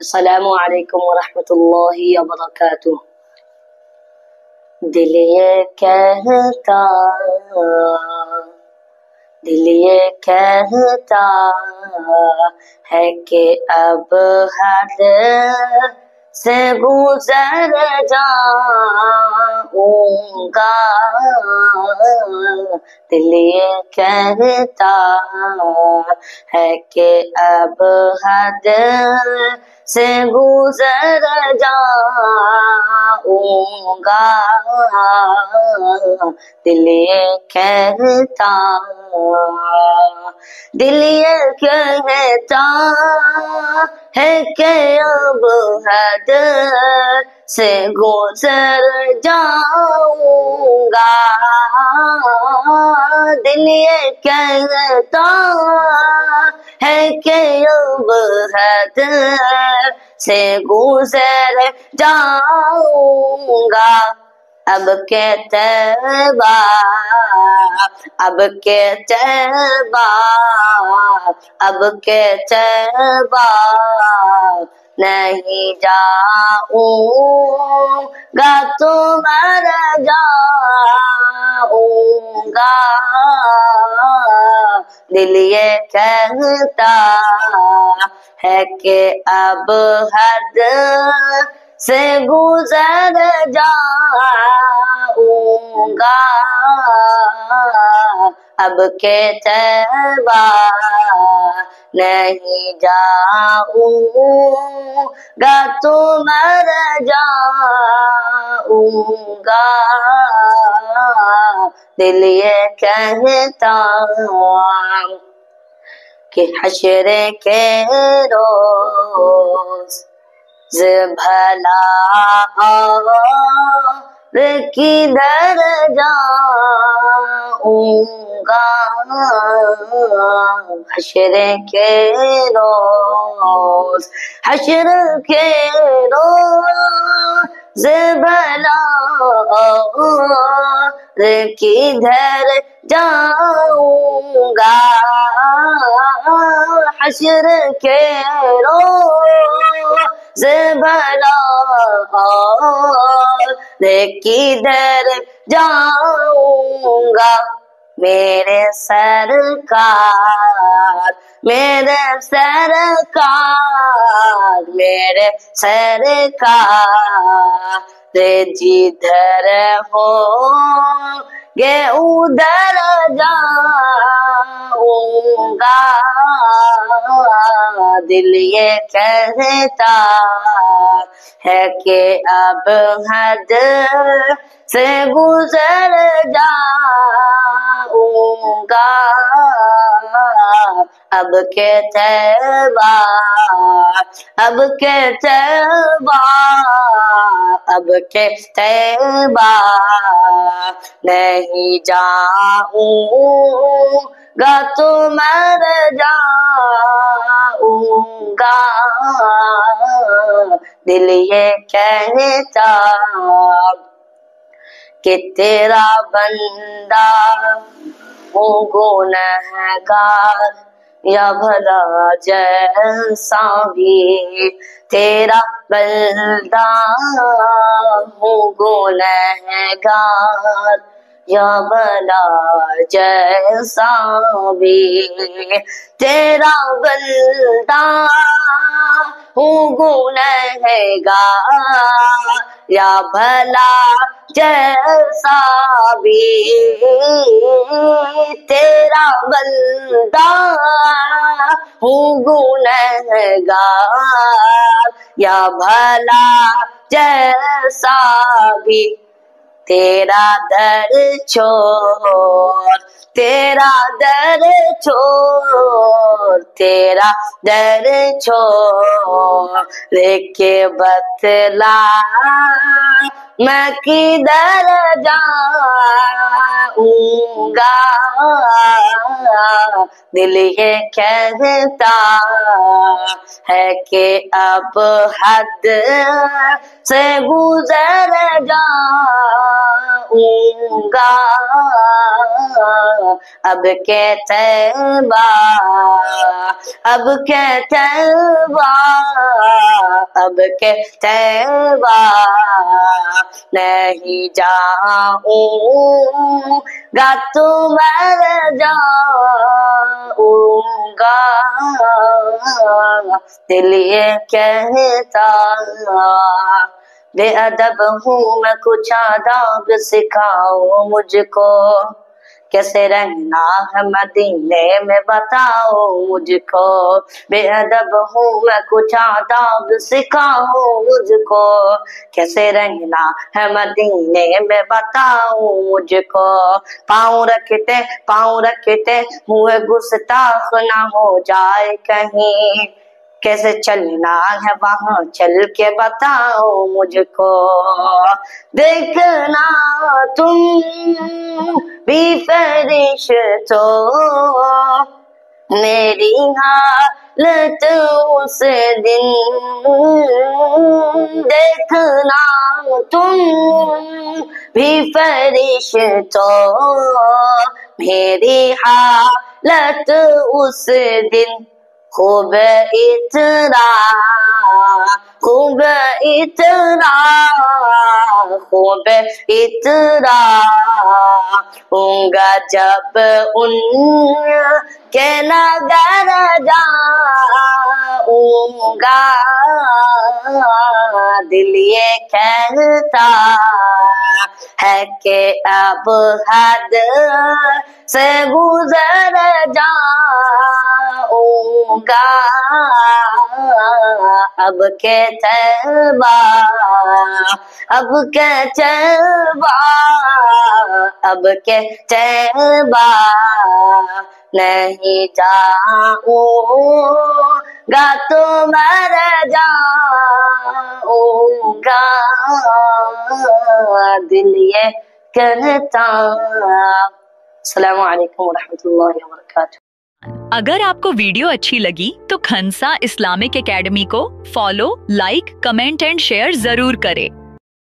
السلام علیکم ورحمۃ اللہ وبرکاتہ۔ دل یہ کہتا ہے کہ اب حد سے گزر جاؤں گا، دل یہ کہتا ہے کہ اب حد سے گزر جاؤں گا، دل یہ کہتا ہے کہ اب حد سے گزر جاؤں گا، دل یہ کہتا ہے کہ اب حد سے گزر جاؤں گا۔ اب کے تیبہ نہیں جاؤں گا تو مر جاؤں گا، دل یہ کہتا ہے کہ اب حد سے گزر جاؤں گا، اب کے تیبہ نہیں جاؤں گا تو مر جاؤں گا، دل یہ کہتا کہ حشر کے روز بھلا اور کدھر جاؤں گا، حشر کے روز بھلا اور کدھر جاؤں گا، حشر کے روز بھلا اور کدھر جاؤں گا، میرے سرکار جدھر ہوں گے ادھر جاؤں گا، دل یہ کہتا ہے کہ اب حد سے گزر جاؤں گا، اب کے تیبہ نہیں جاؤں گا تو مر جاؤں گا، دل یہ کہتا کہ تیرا بندہ ہوں گنہگار یا بھلا جیسا بھی، تیرا بندہ ہوں گنہگار یا بھلا جیسا بھی، تیرا بندہ ہوں گنہگار یا بھلا جیسا بھی، تیرا بندہ ہوں گنہگار یا بھلا جیسا بھی، تیرا در چھوڑ کے بتلا میں کدھر جاؤں گا، دل یہ کہتا ہے کہ اب حد سے گزر جاؤں گا، اب کے تیبہ اب کے تیبہ نہیں جاؤں گا تو مر جاؤں گا، دل یہ کہتا بے ادب ہوں میں، کچھ آداب سکھاؤ مجھ کو، کیسے رہنا ہے مدینے میں بتاؤ مجھ کو، بے ادب ہوں میں کچھ آداب سکھاؤ مجھ کو، کیسے رہنا ہے مدینے میں بتاؤ مجھ کو، پاؤں رکھتے ہوئے گستاخ نہ ہو جائے کہیں، کیسے چلنا ہے وہاں چل کے بتاؤ مجھ کو، دیکھنا تم بھی فرشتوں میری حالت اس دن، دیکھنا تم بھی فرشتوں میری حالت اس دن، خوب اتنا ہوں گا جب ان کے نگر جاؤں گا، دل یہ کہتا ہے کہ اب حد سے گزر جاؤں گا، اب کے تیبہ اب کے تیبہ اب کے تیبہ نہیں جاؤں گا تو مر جاؤں گا، دل یہ کہتا۔ السلام علیکم ورحمۃ اللہ وبرکاتہ۔ اگر آپ کو ویڈیو اچھی لگی تو کھنسا اسلامک اکیڈمی کو follow, like, comment and share ضرور کریں۔